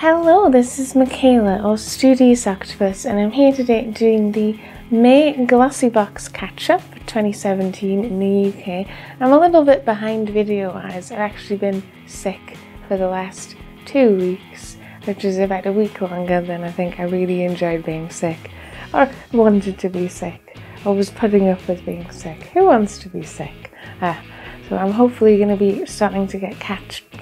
Hello, this is Michaela or Studious Octopus, and I'm here today doing the May GlossyBox catch-up for 2017 in the UK. I'm a little bit behind video-wise. I've actually been sick for the last 2 weeks, which is about a week longer than I think I really enjoyed being sick, or wanted to be sick, or was putting up with being sick. Who wants to be sick? So I'm hopefully going to be starting to get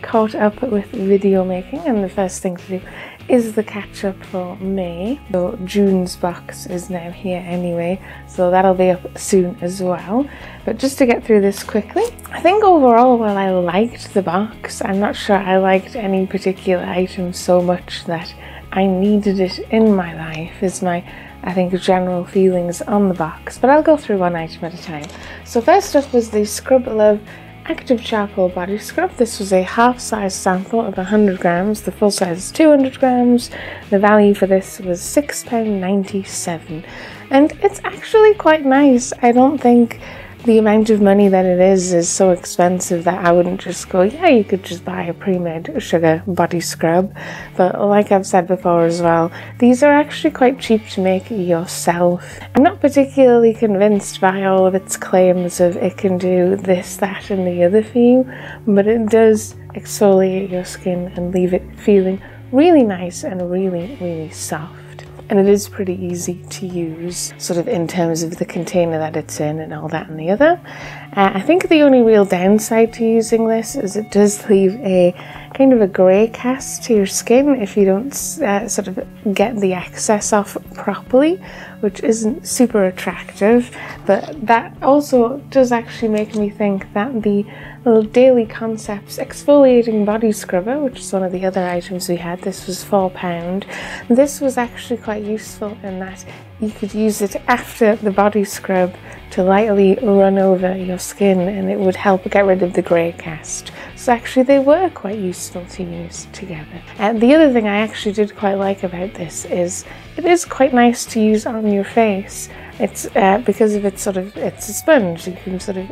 caught up with video making, and the first thing to do is the catch up for May. So June's box is now here anyway, so that'll be up soon as well. But just to get through this quickly, I think overall, while I liked the box, I'm not sure I liked any particular item so much that I needed it in my life, is my, I think, general feelings on the box, but I'll go through one item at a time. So first up was the Scribble Active Charcoal Body Scrub. This was a half-size sample of 100 grams, the full size is 200 grams. The value for this was £6.97, and it's actually quite nice. I don't think the amount of money that it is so expensive that I wouldn't just go, yeah, you could just buy a pre-made sugar body scrub. But like I've said before as well, these are actually quite cheap to make yourself. I'm not particularly convinced by all of its claims of it can do this, that and the other for you, but it does exfoliate your skin and leave it feeling really nice and really soft. And it is pretty easy to use, sort of in terms of the container that it's in and all that and the other. I think the only real downside to using this is it does leave a kind of a grey cast to your skin if you don't sort of get the excess off properly, which isn't super attractive. But that also does actually make me think that the little Daily Concepts exfoliating body scrubber, which is one of the other items we had, this was £4. This was actually quite useful in that you could use it after the body scrub to lightly run over your skin, and it would help get rid of the grey cast. So actually they were quite useful to use together. And the other thing I actually did quite like about this is it is quite nice to use on your face. It's because of its it's a sponge, you can sort of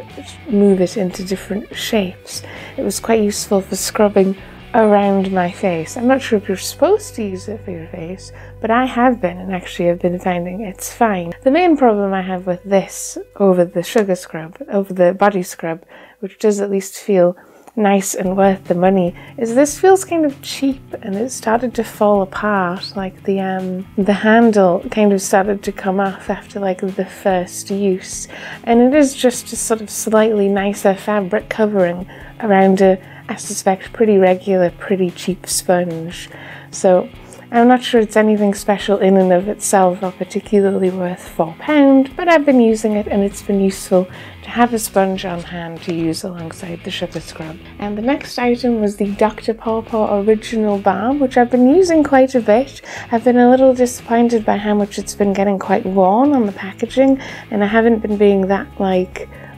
move it into different shapes. It was quite useful for scrubbing around my face. I'm not sure if you're supposed to use it for your face, but I have been, and actually I've been finding it's fine. The main problem I have with this over the sugar scrub, over the body scrub, which does at least feel nice and worth the money, is this feels kind of cheap, and it started to fall apart. Like the handle kind of started to come off after like the first use, and it is just a sort of slightly nicer fabric covering around a, I suspect, pretty regular, pretty cheap sponge. So I'm not sure it's anything special in and of itself or particularly worth £4, but I've been using it and it's been useful to have a sponge on hand to use alongside the sugar scrub. And the next item was the Dr. Pawpaw Original Balm, which I've been using quite a bit. I've been a little disappointed by how much it's been getting quite worn on the packaging, and I haven't been being that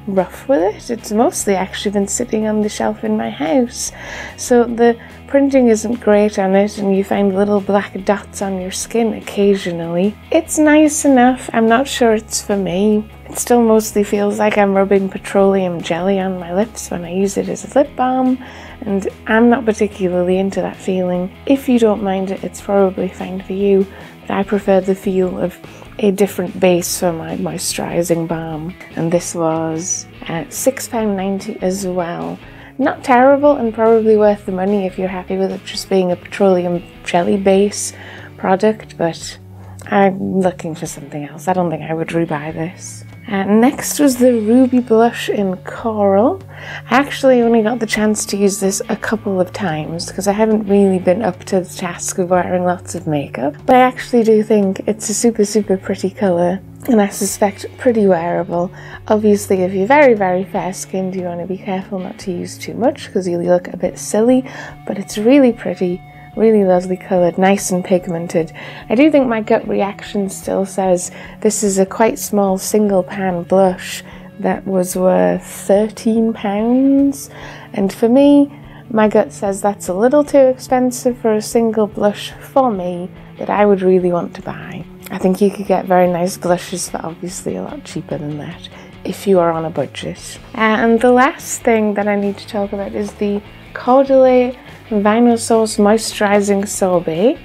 rough with it. It's mostly actually been sitting on the shelf in my house, so the printing isn't great on it and you find little black dots on your skin occasionally. It's nice enough. I'm not sure it's for me. It still mostly feels like I'm rubbing petroleum jelly on my lips when I use it as a lip balm, and I'm not particularly into that feeling. If you don't mind it, it's probably fine for you, but I prefer the feel of a different base for my moisturising balm, and this was £6.90 as well. Not terrible, and probably worth the money if you're happy with it just being a petroleum jelly base product, but I'm looking for something else. I don't think I would rebuy this. Next was the Ruby Blush in Coral. I actually only got the chance to use this a couple of times because I haven't really been up to the task of wearing lots of makeup, but I actually do think it's a super pretty colour, and I suspect pretty wearable. Obviously if you're very fair skinned, you want to be careful not to use too much because you'll look a bit silly, but it's really pretty. Really lovely coloured, nice and pigmented. I do think my gut reaction still says this is a quite small single pan blush that was worth £13, and for me, my gut says that's a little too expensive for a single blush for me that I would really want to buy. I think you could get very nice blushes for obviously a lot cheaper than that if you are on a budget. And the last thing that I need to talk about is the Caudalie Vinyl Source Moisturizing Sorbet.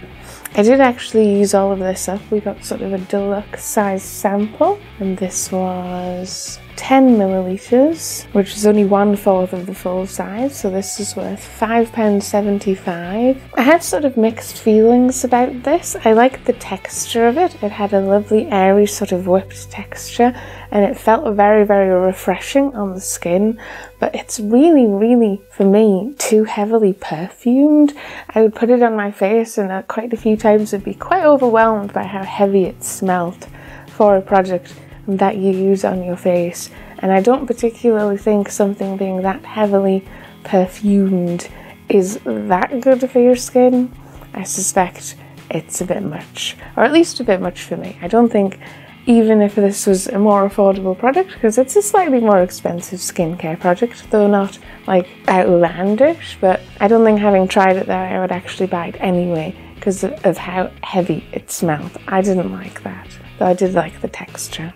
I did actually use all of this up. We got sort of a deluxe size sample, and this was 10 millilitres, which is only 1/4 of the full size, so this is worth £5.75. I had sort of mixed feelings about this. I liked the texture of it. It had a lovely airy sort of whipped texture, and it felt very, very refreshing on the skin, but it's really, really, for me, too heavily perfumed. I would put it on my face and quite a few times I'd be quite overwhelmed by how heavy it smelt for a product that you use on your face, and I don't particularly think something being that heavily perfumed is that good for your skin. I suspect it's a bit much, or at least a bit much for me. I don't think, even if this was a more affordable product, because it's a slightly more expensive skincare product, though not like outlandish, but I don't think, having tried it there, I would actually buy it anyway because of how heavy it smelled. I didn't like that, though I did like the texture.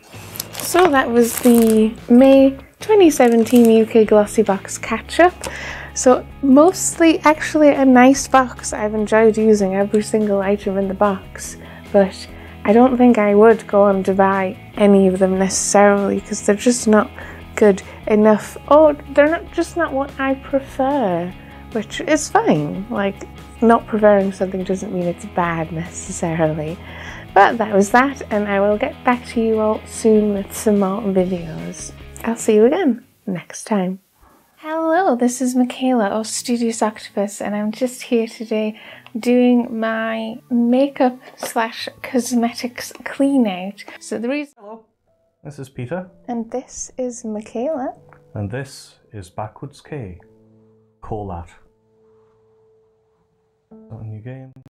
So that was the May 2017 UK GlossyBox catch-up. So mostly actually a nice box. I've enjoyed using every single item in the box, but I don't think I would go on to buy any of them necessarily because they're just not good enough, or they're just not what I prefer, which is fine. Like, not preferring something doesn't mean it's bad necessarily. But that was that, and I will get back to you all soon with some more videos. I'll see you again next time. Hello, this is Michaela, or Studious Octopus, and I'm just here today doing my makeup / cosmetics clean out. So the reason— Hello, this is Peter. And this is Michaela. And this is Backwards K. Call that.